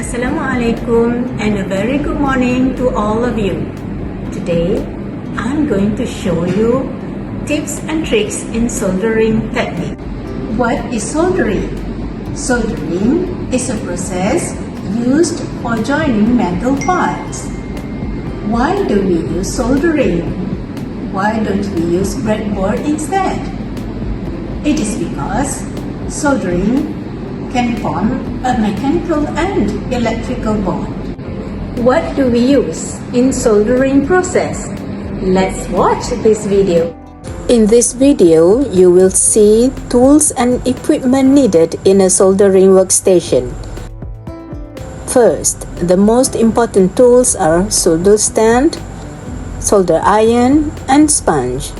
Assalamualaikum and a very good morning to all of you. Today, I'm going to show you tips and tricks in soldering technique. What is soldering? Soldering is a process used for joining metal parts. Why do we use soldering? Why don't we use breadboard instead? It is because soldering can form a mechanical and electrical bond. What do we use in soldering process? Let's watch this video. In this video, you will see tools and equipment needed in a soldering workstation. First, the most important tools are solder stand, solder iron, and sponge.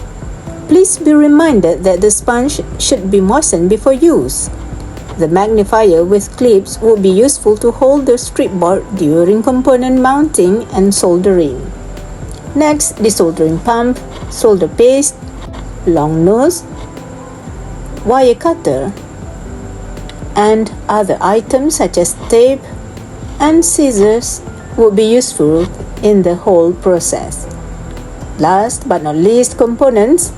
Please be reminded that the sponge should be moistened before use. The magnifier with clips would be useful to hold the strip board during component mounting and soldering. Next, the soldering pump, solder paste, long nose, wire cutter, and other items such as tape and scissors would be useful in the whole process. Last but not least, components,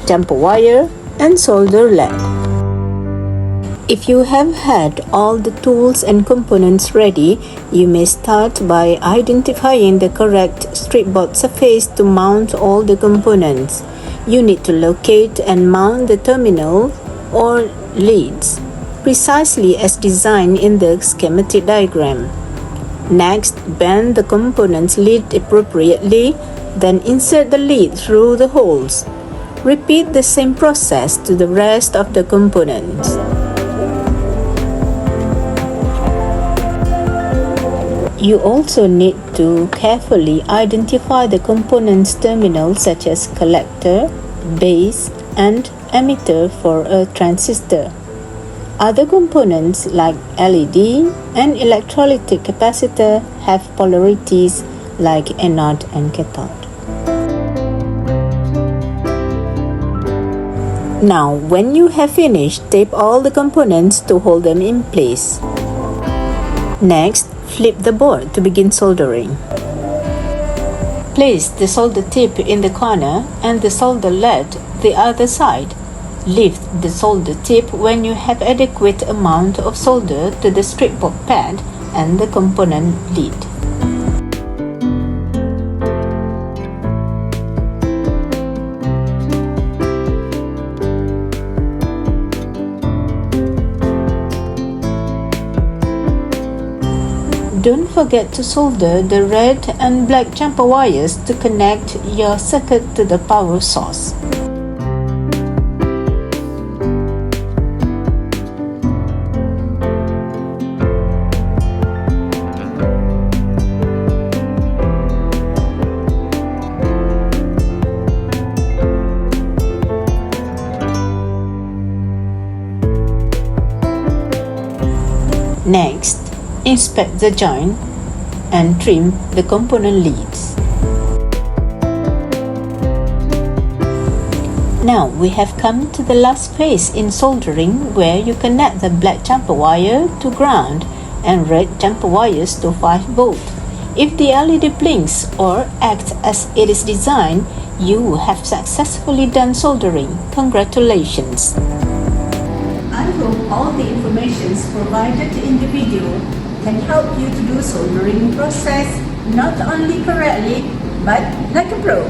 jumper wire, and solder lead. If you have had all the tools and components ready, you may start by identifying the correct strip board surface to mount all the components. You need to locate and mount the terminal or leads, precisely as designed in the schematic diagram. Next, bend the component's lead appropriately, then insert the lead through the holes. Repeat the same process to the rest of the components. You also need to carefully identify the components terminals such as collector, base, and emitter for a transistor. Other components like LED and electrolytic capacitor have polarities like anode and cathode. Now, when you have finished, tape all the components to hold them in place. Next, flip the board to begin soldering. Place the solder tip in the corner and the solder lead the other side. Lift the solder tip when you have adequate amount of solder to the strip board pad and the component lead. Don't forget to solder the red and black jumper wires to connect your circuit to the power source. Next, inspect the joint and trim the component leads. Now we have come to the last phase in soldering, where you connect the black jumper wire to ground and red jumper wires to 5V. If the LED blinks or acts as it is designed, you have successfully done soldering. Congratulations! I hope all the information provided in the video can help you to do soldering process not only correctly but like a pro.